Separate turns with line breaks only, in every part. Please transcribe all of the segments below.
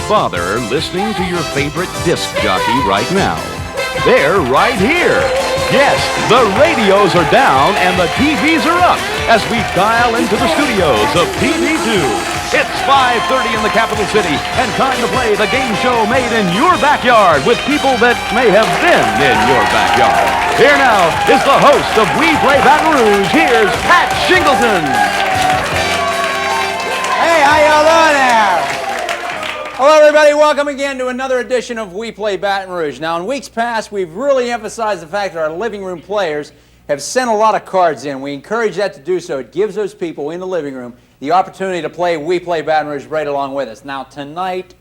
bother listening to your favorite disc jockey right now. They're right here. Yes, the radios are down and the TVs are up as we dial into the studios of TV2. It's 5:30 in the capital city and time to play the game show made in your backyard with people that may have been in your backyard. Here now is the host of WePlay Baton Rouge. Here's Pat Shingleton.
Hey, how y'all doing there? Hello, everybody. Welcome again to another edition of WePlay Baton Rouge. Now, in weeks past, we've really emphasized the fact that our living room players have sent a lot of cards in. We encourage that to do so. It gives those people in the living room the opportunity to play WePlay Baton Rouge right along with us. Now, tonight,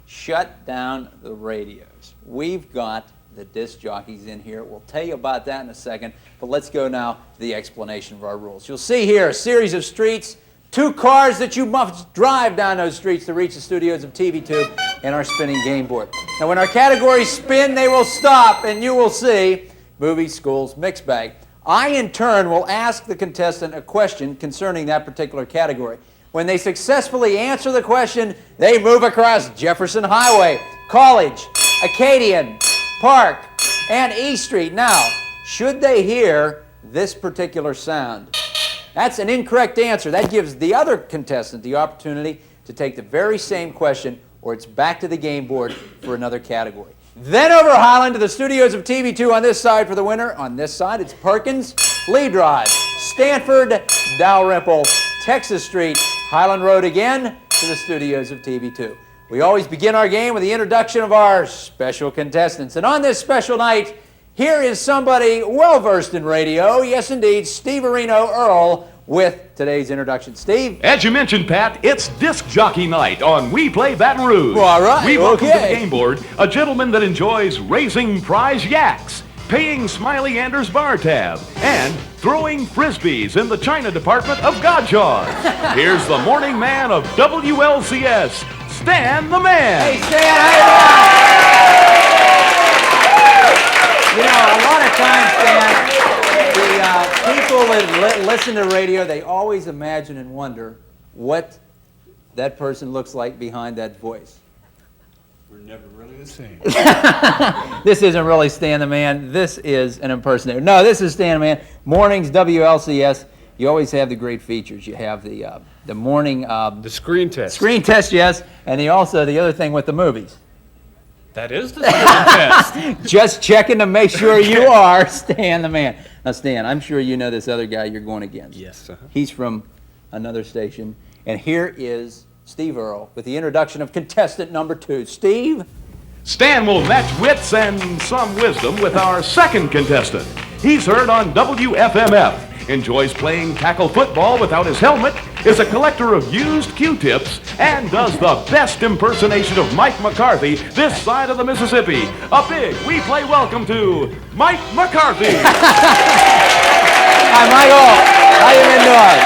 shut down the radios. We've got the disc jockeys in here. We'll tell you about that in a second, but let's go now to the explanation of our rules. You'll see here a series of streets, 2 cars that you must drive down those streets to reach the studios of TV2 and our spinning game board. Now, when our categories spin, they will stop, and you will see movies, schools, mixed bag. I, in turn, will ask the contestant a question concerning that particular category. When they successfully answer the question, they move across Jefferson Highway, College, Acadian, Park, and E Street. Now, should they hear this particular sound? That's an incorrect answer. That gives the other contestant the opportunity to take the very same question, or it's back to the game board for another category. Then over Highland to the studios of TV2 on this side for the winner. On this side, it's Perkins, Lee Drive, Stanford, Dalrymple, Texas Street, Highland Road again to the studios of TV2. We always begin our game with the introduction of our special contestants. And on this special night, here is somebody well-versed in radio. Yes, indeed, Steve Earl with today's introduction. Steve?
As you mentioned, Pat, it's disc jockey night on WePlay Baton Rouge.
Well, all right,
we welcome to the game board a gentleman that enjoys raising prize yaks, paying Smiley Anders bar tab, and throwing frisbees in the China department of Godshaw. Here's the morning man of WLCS, Stan the Man.
Hey, Stan, how you doing? You know, a lot of times, Stan, the people that listen to radio, they always imagine and wonder what that person looks like behind that voice.
We're never really the same.
This isn't really Stan the Man. This is an impersonator. No, this is Stan the Man. Mornings, WLCS. You always have the great features. You have the morning...
the screen test.
Screen test, yes. And the other thing with the movies.
That is the screen test.
Just checking to make sure you are Stan the Man. Now, Stan, I'm sure you know this other guy you're going against.
Yes.
He's from another station. And here is Steve Earle with the introduction of contestant number 2. Steve?
Stan will match wits and some wisdom with our second contestant. He's heard on WFMF, enjoys playing tackle football without his helmet, is a collector of used Q-tips, and does the best impersonation of Mike McCarthy this side of the Mississippi. A big WePlay welcome to Mike McCarthy.
Hi, Michael. How you been doing?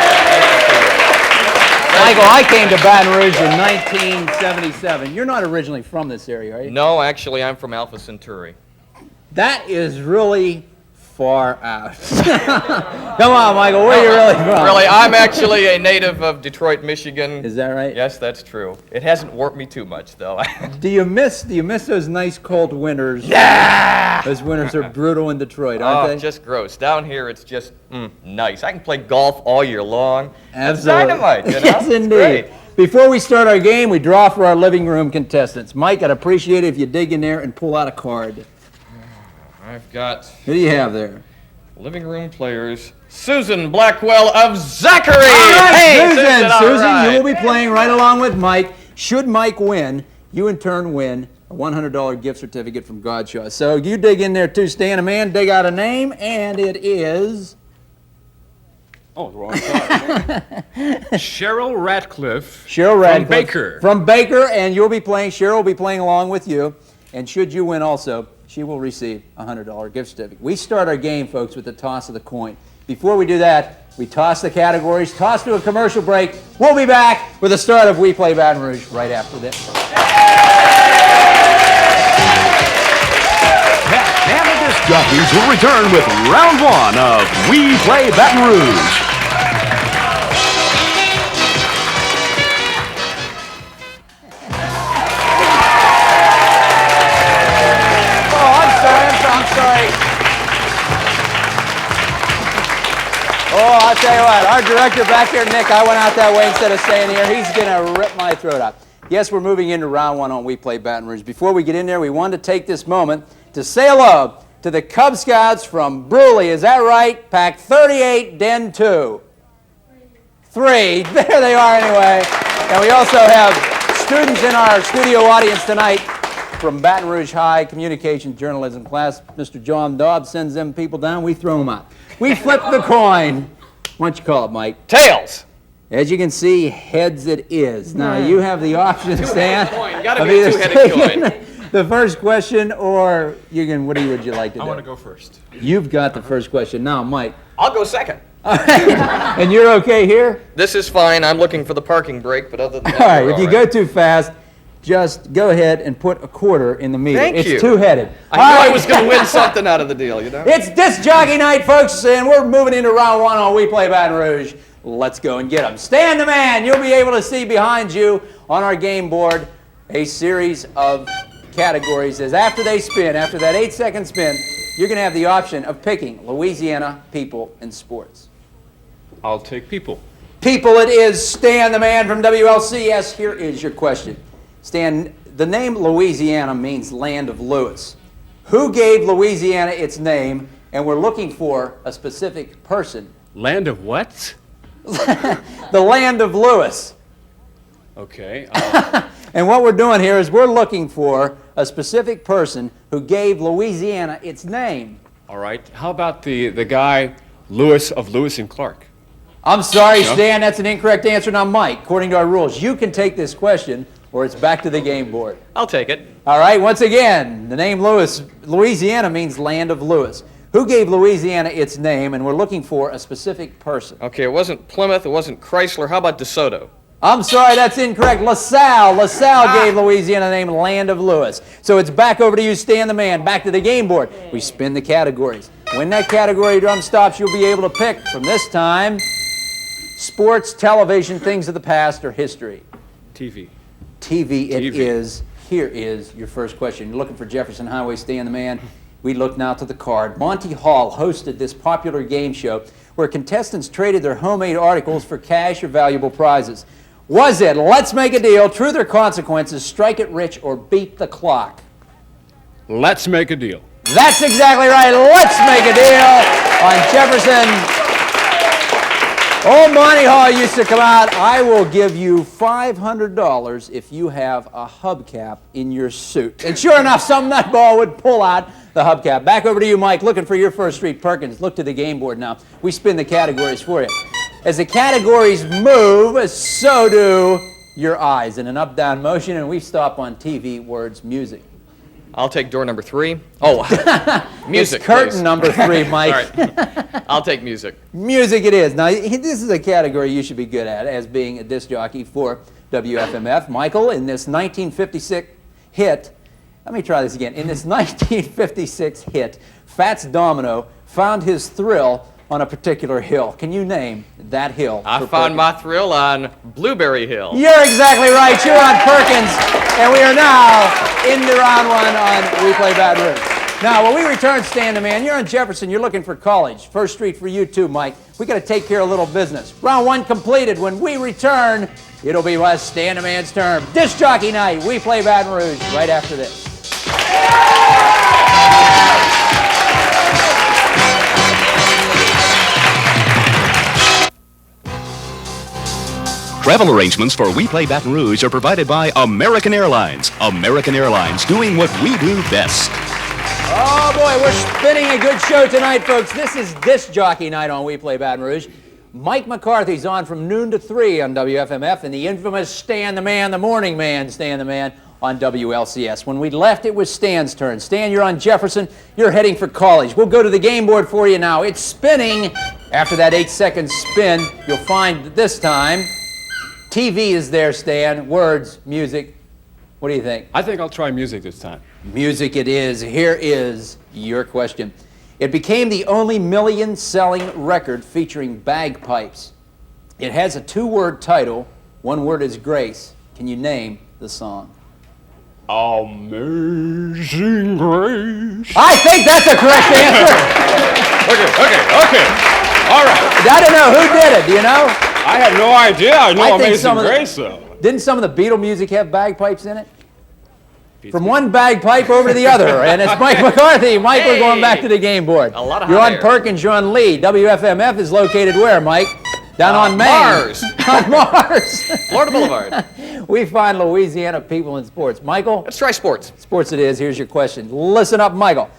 Michael, I came to Baton Rouge in 1977. You're not originally from this area, are you?
No, actually, I'm from Alpha Centauri.
That is really far out. Come on, Michael, where are you really from?
Really, I'm actually a native of Detroit, Michigan.
Is that right?
Yes, that's true. It hasn't warped me too much, though.
Do you miss those nice cold winters?
Yeah!
Those winters are brutal in Detroit, aren't they?
Just gross. Down here, it's just nice. I can play golf all year long.
Absolutely.
It's dynamite, you know?
Yes, indeed.
Great.
Before we start our game, we draw for our living room contestants. Mike, I'd appreciate it if you dig in there and pull out a card.
I've got
Who do you have there?
living room players. Susan Blackwell of Zachary!
All right,
Hey,
Susan,
all right.
you will be playing right along with Mike. Should Mike win, you in turn win a $100 gift certificate from Godshaw. So you dig in there too, Stan, a man, dig out a name, and it is...
Oh, the wrong side. Cheryl Ratcliffe.
Cheryl Radcliffe.
From Baker.
From Baker, and you'll be playing, Cheryl will be playing along with you. And should you win also, she will receive a $100 gift certificate. We start our game, folks, with the toss of the coin. Before we do that, we toss the categories, toss to a commercial break. We'll be back with the start of WePlay Baton Rouge right after this.
And the disc jockeys will return with round 1 of WePlay Baton Rouge.
Our director back here, Nick, I went out that way instead of staying here. He's going to rip my throat out. Yes, we're moving into round one on WePlay Baton Rouge. Before we get in there, we wanted to take this moment to say hello to the Cub Scouts from Bruley. Is that right? Pack 38, Den 2. 3. There they are anyway. And we also have students in our studio audience tonight from Baton Rouge High Communication Journalism class. Mr. John Dobbs sends them people down. We throw them out. We flip the coin. Why don't you call it, Mike?
Tails.
As you can see, heads it is. Now, you have the option, Stan,
Coin. Gotta be a two-headed coin.
the first question, or you can, would you like to do?
I want to go first.
You've got the first question. Now, Mike.
I'll go second.
And you're okay here?
This is fine. I'm looking for the parking brake, but other than that,
All right,
we're
if you go too fast, just go ahead and put a quarter in the meter.
Thank you.
It's two-headed.
I knew I was going to win something out of the deal, you know?
It's Disc Jockey Night, folks, and we're moving into round one on WePlay Baton Rouge. Let's go and get them. Stan the Man, you'll be able to see behind you on our game board a series of categories. As after they spin, after that 8-second spin, you're going to have the option of picking Louisiana, people, and sports.
I'll take people.
People it is. Stan the Man from WLCS. Here is your question. Stan, the name Louisiana means land of Lewis. Who gave Louisiana its name? And we're looking for a specific person.
Land of what?
The land of Lewis.
Okay.
And what we're doing here is we're looking for a specific person who gave Louisiana its name.
All right. How about the guy Lewis of Lewis and Clark?
I'm sorry, Stan, that's an incorrect answer. Now, Mike, according to our rules, you can take this question or it's back to the game board.
I'll take it.
All right, once again, the name Louisiana means land of Lewis. Who gave Louisiana its name? And we're looking for a specific person.
Okay, it wasn't Plymouth, it wasn't Chrysler. How about DeSoto?
I'm sorry, that's incorrect. LaSalle gave Louisiana the name Land of Lewis. So it's back over to you, Stan the Man, back to the game board. We spin the categories. When that category drum stops, you'll be able to pick from this time sports, television, things of the past, or history.
TV.
TV it
TV.
is. Here is your first question. You're looking for Jefferson Highway, Stan the Man. We look now to the card. Monty Hall hosted this popular game show where contestants traded their homemade articles for cash or valuable prizes. Was it Let's Make a Deal, Truth or Consequences, Strike It Rich, or Beat the Clock?
Let's make a deal.
That's exactly right. Let's Make a Deal on Jefferson. Old Monty Hall used to come out. I will give you $500 if you have a hubcap in your suit. And sure enough, some nutball would pull out the hubcap. Back over to you, Mike, looking for your first Street Perkins. Look to the game board now. We spin the categories for you. As the categories move, so do your eyes in an up-down motion, and we stop on TV, words, music.
I'll take door number 3. Oh, music,
It's curtain
please.
number 3, Mike.
All right. I'll take music.
Music it is. Now, this is a category you should be good at as being a disc jockey for WFMF. Michael, in this 1956 hit, let me try this again. In this 1956 hit, Fats Domino found his thrill on a particular hill. Can you name that hill?
I found my thrill on Blueberry Hill.
You're exactly right. You're on Perkins. And we are now into round one on WePlay Baton Rouge. Now, when we return, Stan the Man, you're on Jefferson. You're looking for college. First Street for you too, Mike. We got to take care of a little business. Round one completed. When we return, it'll be Stan the Man's turn. Disc Jockey Night. WePlay Baton Rouge right after this.
Travel arrangements for WePlay Baton Rouge are provided by American Airlines. American Airlines, doing what we do best.
Oh boy, we're spinning a good show tonight, folks. This is Disc Jockey Night on WePlay Baton Rouge. Mike McCarthy's on from noon to 3 on WFMF, and the infamous Stan the Man, the morning man, Stan the Man on WLCS. When we left, it was Stan's turn. Stan, you're on Jefferson. You're heading for college. We'll go to the game board for you now. It's spinning. After that 8-second spin, you'll find that this time TV is there, Stan. Words, music. What do you think?
I think I'll try music this time.
Music it is. Here is your question. It became the only million-selling record featuring bagpipes. It has a 2-word title. One word is Grace. Can you name the song?
Amazing Grace.
I think that's a correct answer.
Okay. All right.
I don't know. Who did it? Do you know?
I have no idea. I know
I think
Amazing
some of the-
Grace, though.
Didn't some of the Beatle music have bagpipes in it? From one bagpipe over to the other, and it's Mike McCarthy. Mike, we're going back to the game board.
A lot of
You're
hot
on
air.
Perkins, you're on Lee. WFMF is located where, Mike? Down on Maine.
Mars.
On Mars.
Florida Boulevard.
We find Louisiana people in sports. Michael?
Let's try sports.
Sports it is. Here's your question. Listen up, Michael.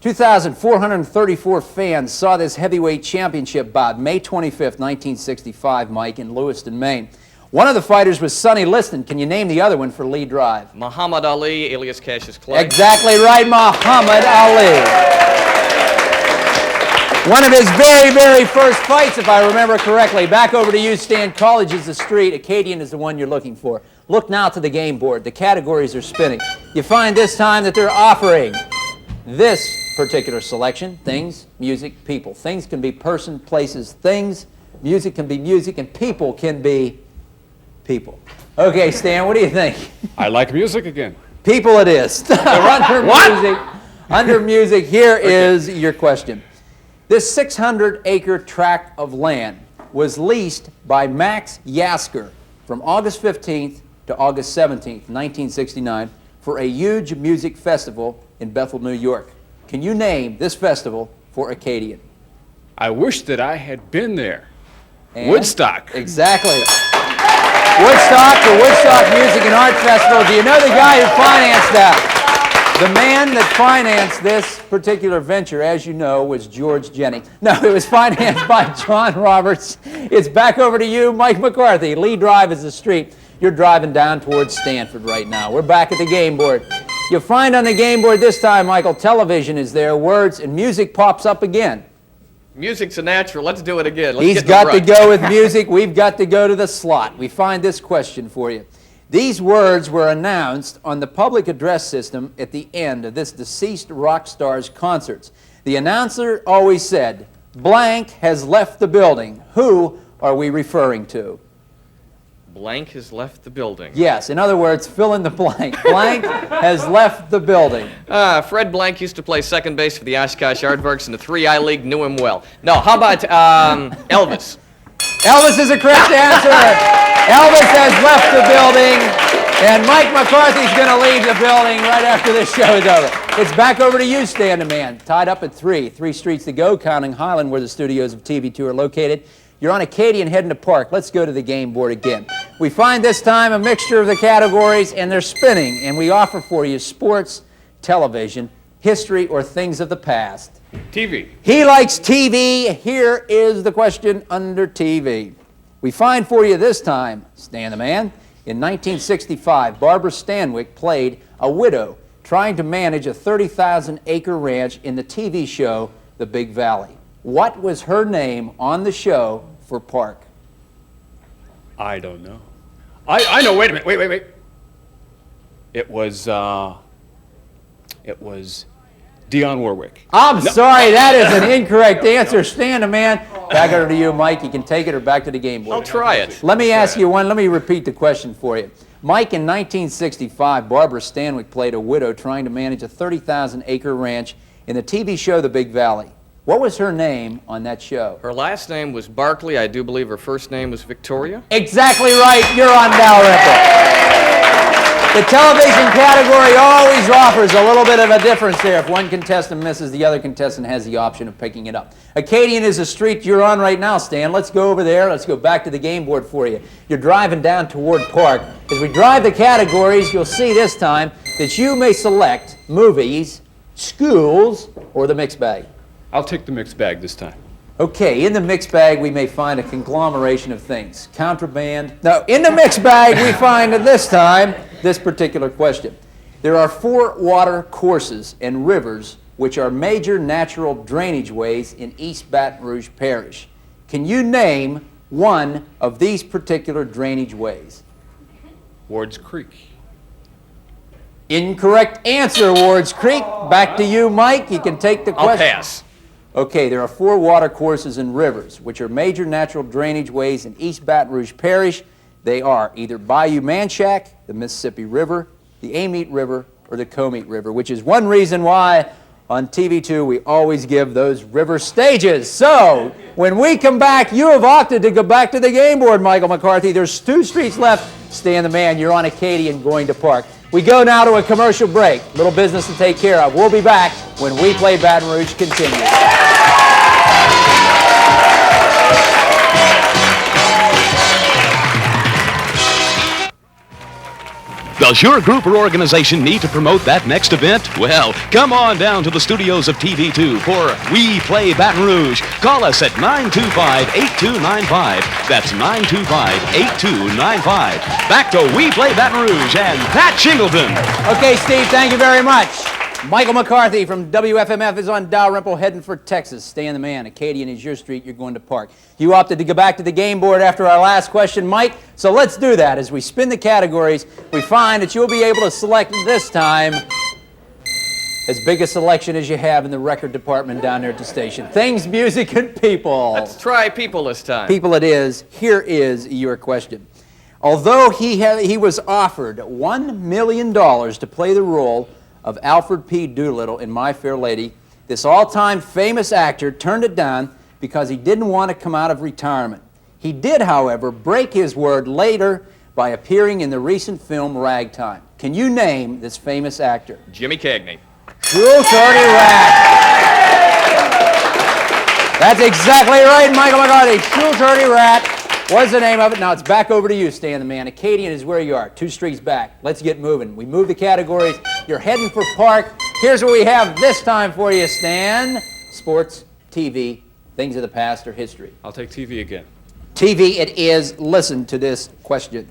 2,434 fans saw this heavyweight championship bout May 25th, 1965, Mike, in Lewiston, Maine. One of the fighters was Sonny Liston. Can you name the other one for Lee Drive?
Muhammad Ali, alias Cassius Clay.
Exactly right, Muhammad Ali. One of his very, very first fights, if I remember correctly. Back over to you, Stan. College is the street. Acadian is the one you're looking for. Look now to the game board. The categories are spinning. You find this time that they're offering this particular selection: things, music, people. Things can be person, places, things. Music can be music, and people can be people. Okay, Stan, what do you think?
I like music again.
People it is. Under music, here is your question. This 600-acre tract of land was leased by Max Yasker from August 15th to August 17th, 1969, for a huge music festival in Bethel, New York. Can you name this festival for Acadian?
I wish that I had been there.
And
Woodstock.
Exactly. Woodstock, the Woodstock Music and Art Festival. Do you know the guy who financed that? The man that financed this particular venture, as you know, was George Jennings. No, it was financed by John Roberts. It's back over to you, Mike McCarthy. Lee Drive is the street. You're driving down towards Stanford right now. We're back at the game board. You'll find on the game board this time, Michael, television is there, words, and music pops up again.
Music's a natural. Let's do it again. Let's
He's
get in
got
the
to go with music. We've got to go to the slot. We find this question for you. These words were announced on the public address system at the end of this deceased rock star's concerts. The announcer always said, "Blank has left the building." Who are we referring to?
Blank has left the building.
Yes, in other words, fill in the blank. Blank has left the building.
Fred Blank used to play second base for the Oshkosh Aardvarks in the 3I League, knew him well. No, how about Elvis?
Elvis is a correct answer. Elvis has left the building, and Mike McCarthy's going to leave the building right after this show is over. It's back over to you, Stan the Man. Tied up at 3. 3 streets to go, counting Highland, where the studios of TV2 are located. You're on Acadian heading to Park. Let's go to the game board again. We find this time a mixture of the categories, and they're spinning, and we offer for you sports, television, history, or things of the past.
TV.
He likes TV. Here is the question under TV. We find for you this time, Stan the Man, in 1965, Barbara Stanwyck played a widow trying to manage a 30,000-acre ranch in the TV show The Big Valley. What was her name on the show for Park?
I don't know. I know. Wait a minute. Wait. It was Dionne Warwick.
I'm sorry, that is an incorrect answer. Stan the Man. Back over to you, Mike. You can take it or back to the game board.
I'll try it.
Let me ask you one. Let me repeat the question for you. Mike, in 1965, Barbara Stanwyck played a widow trying to manage a 30,000-acre ranch in the TV show The Big Valley. What was her name on that show?
Her last name was Barkley. I do believe her first name was Victoria.
Exactly right. You're on Dalrymple. The television category always offers a little bit of a difference there. If one contestant misses, the other contestant has the option of picking it up. Acadian is the street you're on right now, Stan. Let's go over there. Let's go back to the game board for you. You're driving down toward Park. As we drive the categories, you'll see this time that you may select movies, schools, or the mixed bag.
I'll take the mixed bag this time.
Okay, in the mixed bag, we may find a conglomeration of things. Contraband. No, in the mixed bag, we find this time this particular question. There are 4 water courses and rivers which are major natural drainage ways in East Baton Rouge Parish. Can you name one of these particular drainage ways?
Ward's Creek.
Incorrect answer, Wards Creek. Back to you, Mike. You can take the question.
I'll pass.
Okay, there are 4 water courses and rivers, which are major natural drainage ways in East Baton Rouge Parish. They are either Bayou Manchac, the Mississippi River, the Amite River, or the Comite River, which is one reason why On TV2, we always give those river stages. So, when we come back, you have opted to go back to the game board, Michael McCarthy. There's 2 streets left. Stan the Man, you're on Acadian going to Park. We go now to a commercial break. Little business to take care of. We'll be back when We Play Baton Rouge continues.
Does your group or organization need to promote that next event? Well, come on down to the studios of TV2 for We Play Baton Rouge. Call us at 925-8295. That's 925-8295. Back to We Play Baton Rouge and Pat Shingleton.
Okay, Steve, thank you very much. Michael McCarthy from WFMF is on Dalrymple heading for Texas. Stan the Man. Acadian is your street. You're going to Park. You opted to go back to the game board after our last question, Mike. So let's do that. As we spin the categories, we find that you'll be able to select this time as big a selection as you have in the record department down there at the station. Things, music, and people.
Let's try people this time.
People it is. Here is your question. Although he was offered $1 million to play the role of Alfred P. Doolittle in My Fair Lady, this all-time famous actor turned it down because he didn't want to come out of retirement. He did, however, break his word later by appearing in the recent film Ragtime. Can you name this famous actor?
Jimmy Cagney.
True 30 Rat. That's exactly right, Michael McCarthy. True 30 Rat was the name of it. Now it's back over to you, Stan the Man. Acadian is where you are. 2 streets back. Let's get moving. We move the categories. You're heading for Park. Here's what we have this time for you, Stan. Sports, TV, things of the past, or history.
I'll take TV again.
TV it is. Listen to this question.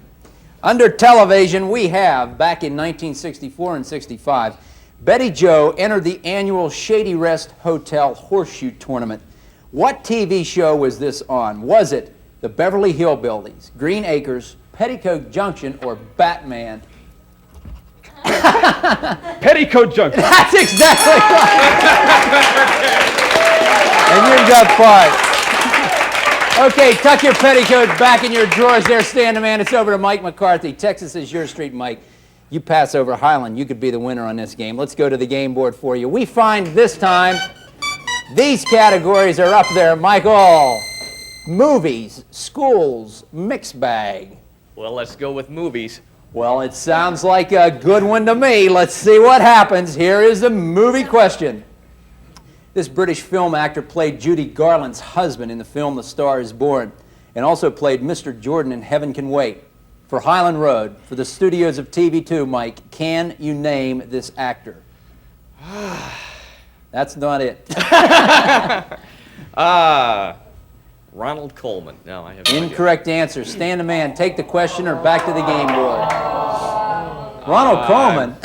Under television, we have, back in 1964 and 65, Betty Jo entered the annual Shady Rest Hotel Horseshoe Tournament. What TV show was this on? Was it The Beverly Hillbillies, Green Acres, Petticoat Junction, or Batman?
Petticoat Junction.
That's exactly right. And you've got Park. Okay, tuck your petticoat back in your drawers there, Stan the Man. It's over to Mike McCarthy. Texas is your street, Mike. You pass over Highland. You could be the winner on this game. Let's go to the game board for you. We find this time these categories are up there, Michael. Movies, schools, mixed bag.
Well, let's go with movies.
Well, it sounds like a good one to me. Let's see what happens. Here is the movie question. This British film actor played Judy Garland's husband in the film The Star is Born, and also played Mr. Jordan in Heaven Can Wait. For Highland Road, for the studios of TV2, Mike, can you name this actor? That's not it.
Ronald Coleman. No, I have no
Incorrect answer. Stan the Man, take the question or back to the game board. Ronald Coleman.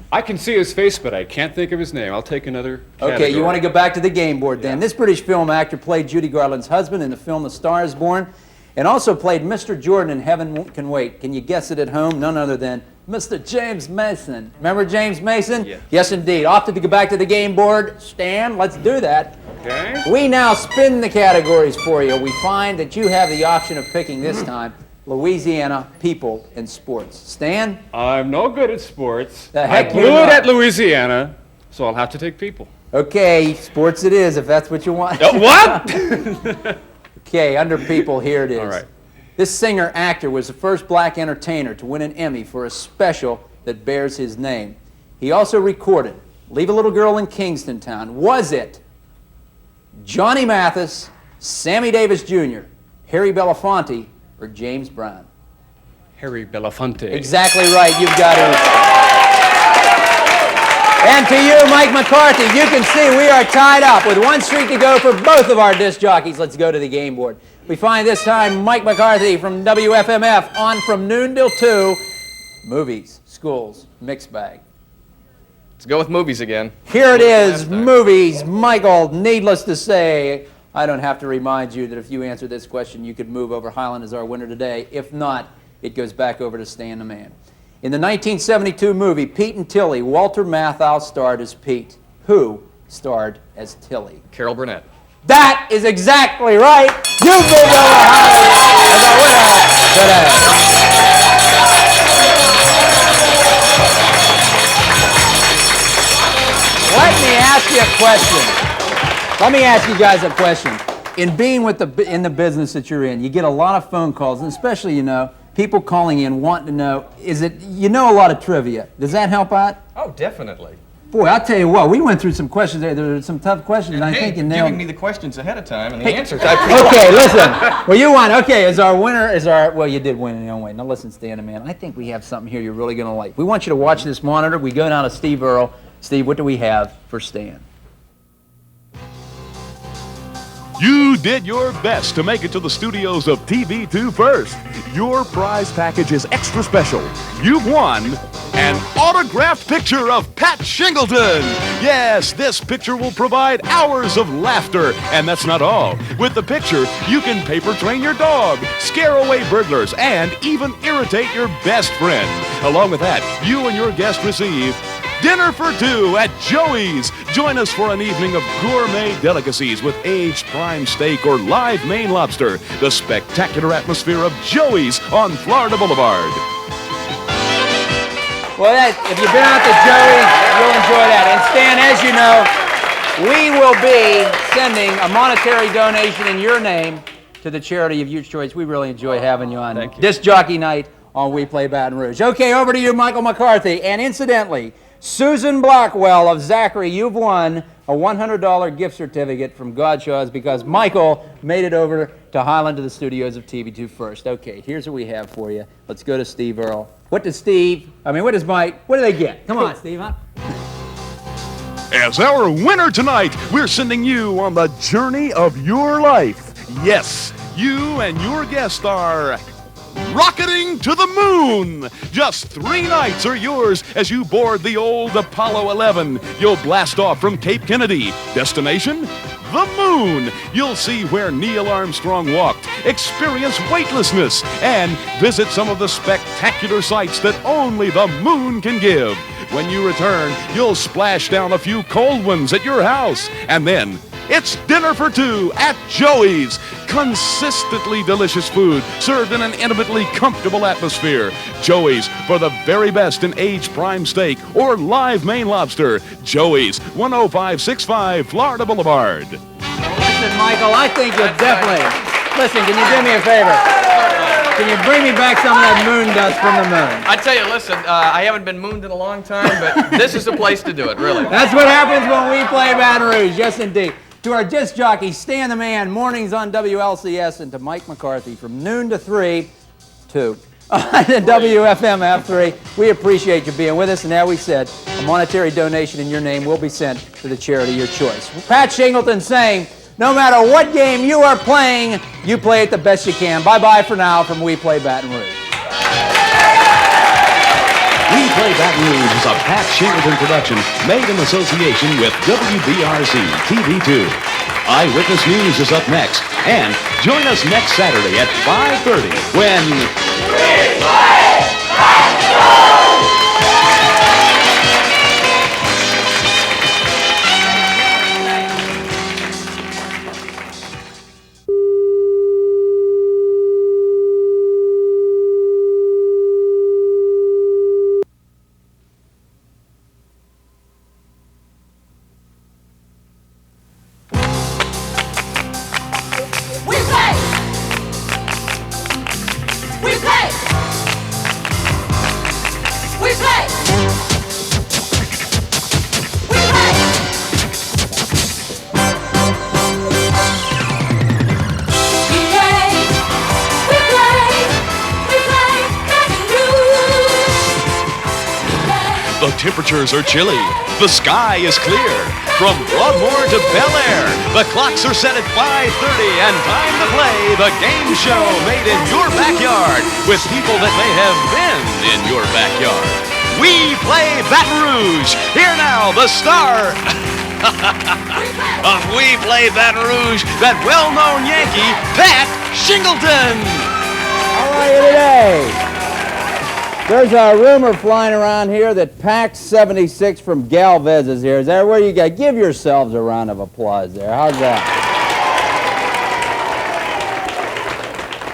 I can see his face, but I can't think of his name. I'll take another category.
Okay, you want to go back to the game board then. This British film actor played Judy Garland's husband in the film The Star is Born, and also played Mr. Jordan in Heaven Can Wait. Can you guess it at home? None other than Mr. James Mason. Remember James Mason?
Yeah.
Yes, indeed. Opted to go back to the game board. Stan, let's do that.
Okay.
We now spin the categories for you. We find that you have the option of picking this time Louisiana, people, and sports. Stan?
I'm no good at sports.
The heck
I
you're
blew it
not.
at Louisiana, so I'll have to take people.
Okay, sports it is, if that's what you want.
What?
Okay, under people, here it is.
All right.
This singer-actor was the first black entertainer to win an Emmy for a special that bears his name. He also recorded Leave a Little Girl in Kingston Town. Was it Johnny Mathis, Sammy Davis Jr., Harry Belafonte, or James Brown?
Harry Belafonte.
Exactly right. You've got it. And to you, Mike McCarthy, you can see we are tied up with 1 streak to go for both of our disc jockeys. Let's go to the game board. We find this time Mike McCarthy from WFMF on from noon till 2. Movies, schools, mixed bag.
Let's go with movies again.
Here it is, movies. Michael, needless to say, I don't have to remind you that if you answer this question, you could move over Highland as our winner today. If not, it goes back over to Stan the Man. In the 1972 movie Pete and Tilly, Walter Matthau starred as Pete. Who starred as Tilly?
Carol Burnett.
That is exactly right. You moved over Highland as our winner today. Let me ask you a question. Let me ask you guys a question. In being in the business that you're in, you get a lot of phone calls, and especially, you know, people calling in wanting to know, you know a lot of trivia. Does that help out?
Oh, definitely.
Boy, I'll tell you what, we went through some questions there. There were some tough questions, and I think you nailed
giving me the questions ahead of time and the answers.
Okay, listen. Well, you won. Okay, well, you did win in your own way. Now listen, Stan, man, I think we have something here you're really going to like. We want you to watch this monitor. We go down to Steve Earle. Steve, what do we have for Stan?
You did your best to make it to the studios of TV2 First. Your prize package is extra special. You've won an autographed picture of Pat Shingleton. Yes, this picture will provide hours of laughter. And that's not all. With the picture, you can paper train your dog, scare away burglars, and even irritate your best friend. Along with that, you and your guest receive dinner for two at Joey's. Join us for an evening of gourmet delicacies with aged prime steak or live Maine lobster. The spectacular atmosphere of Joey's on Florida Boulevard.
Well, if you've been out to Joey's, you'll enjoy that. And Stan, as you know, we will be sending a monetary donation in your name to the charity of your choice. We really enjoy having you on Disc Jockey Night on WePlay Baton Rouge. Okay, over to you, Michael McCarthy. And incidentally, Susan Blackwell of Zachary, you've won a $100 gift certificate from Godshaw's because Michael made it over to Highland to the studios of TV2 First. Okay, here's what we have for you. Let's go to Steve Earle. What does Mike, what do they get? Come on, Steve, huh?
As our winner tonight, we're sending you on the journey of your life. Yes, you and your guest are rocketing to the moon. Just 3 nights are yours as you board the old Apollo 11. You'll blast off from Cape Kennedy. Destination? The moon. You'll see where Neil Armstrong walked, experience weightlessness, and visit some of the spectacular sights that only the moon can give. When you return, you'll splash down a few cold ones at your house, and then it's dinner for two at Joey's. Consistently delicious food served in an intimately comfortable atmosphere. Joey's for the very best in aged prime steak or live Maine lobster. Joey's, 10565 Florida Boulevard.
Listen, Michael, I think you'll definitely... Listen, can you do me a favor? Can you bring me back some of that moon dust from the moon?
I tell you, listen, I haven't been mooned in a long time, but this is the place to do it, really.
That's what happens when we play Baton Rouge, yes indeed. To our disc jockey, Stan the Man, mornings on WLCS, and to Mike McCarthy from noon to 3 to WFM F3. We appreciate you being with us, and as we said, a monetary donation in your name will be sent to the charity of your choice. Pat Shingleton saying, no matter what game you are playing, you play it the best you can. Bye-bye for now from WePlay Baton Rouge.
WePlay Baton Rouge is a Pat Shingleton production made in association with WBRC TV2. Eyewitness News is up next, and join us next Saturday at 5:30 when We Play Baton Rouge! The temperatures are chilly. The sky is clear. From Broadmoor to Bel Air, the clocks are set at 5:30 and time to play the game show made in your backyard with people that may have been in your backyard. We Play Baton Rouge. Here now, the star of We Play Baton Rouge, that well-known Yankee, Pat Shingleton.
How are you today? There's a rumor flying around here that Pax 76 from Galvez is here. Is that where you got? Give yourselves a round of applause there. How's that?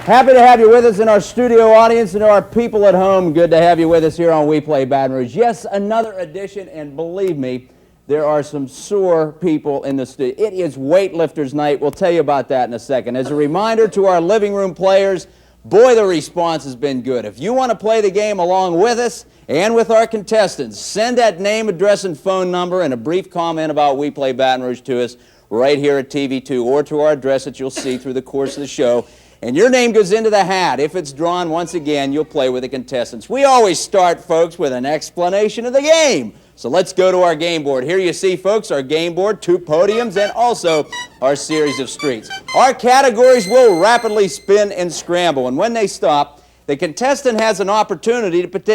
Happy to have you with us in our studio audience and to our people at home. Good to have you with us here on We Play Baton Rouge. Yes, another edition, and believe me, there are some sore people in the studio. It is weightlifters night. We'll tell you about that in a second. As a reminder to our living room players, boy, the response has been good. If you want to play the game along with us and with our contestants, send that name, address, and phone number and a brief comment about WePlay Baton Rouge to us right here at TV2 or to our address that you'll see through the course of the show. And your name goes into the hat. If it's drawn, once again, you'll play with the contestants. We always start, folks, with an explanation of the game. So let's go to our game board. Here you see, folks, our game board, 2 podiums, and also our series of streets. Our categories will rapidly spin and scramble, and when they stop, the contestant has an opportunity to pick.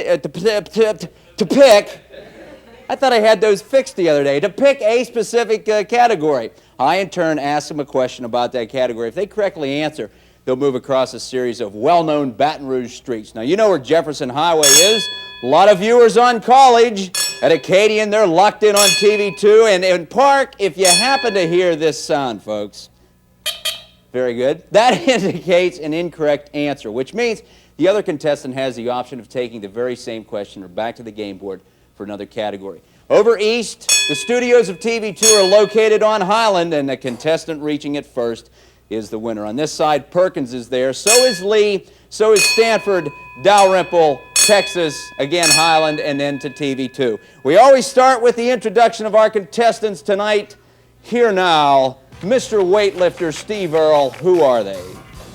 I thought I had those fixed the other day. To pick a specific category. I, in turn, ask them a question about that category. If they correctly answer, they'll move across a series of well-known Baton Rouge streets. Now, you know where Jefferson Highway is. A lot of viewers on College. At Acadian, they're locked in on TV2. And in Park, if you happen to hear this sound, folks, very good, that indicates an incorrect answer, which means the other contestant has the option of taking the very same question or back to the game board for another category. Over east, the studios of TV2 are located on Highland, and the contestant reaching it first is the winner. On this side, Perkins is there. So is Lee. So is Stanford, Dalrymple, Texas, again Highland, and then to TV2. We always start with the introduction of our contestants tonight. Here now, Mr. Weightlifter Steve Earle. Who are they?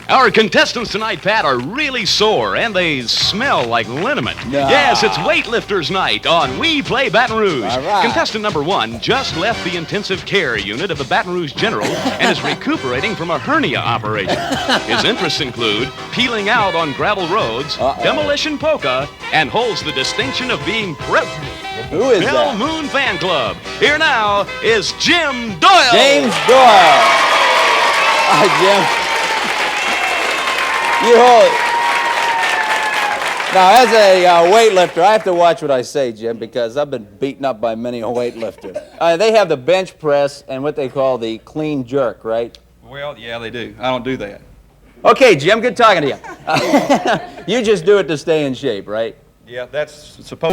Our contestants tonight, Pat, are really sore, and they smell like liniment.
Nah.
Yes, it's Weightlifters Night on WePlay Baton Rouge.
All right.
Contestant number 1 just left the intensive care unit of the Baton Rouge General and is recuperating from a hernia operation. His interests include peeling out on gravel roads, demolition polka, and holds the distinction of being president of the
Who is
Bell
that?
Moon Fan Club. Here now is Jim Doyle.
James Doyle. Jim. You hold it. Now, as a weightlifter, I have to watch what I say, Jim, because I've been beaten up by many a weightlifter. They have the bench press and what they call the clean jerk, right?
Well, yeah, they do. I don't do that.
Okay, Jim, good talking to you. You just do it to stay in shape, right?
Yeah, that's supposed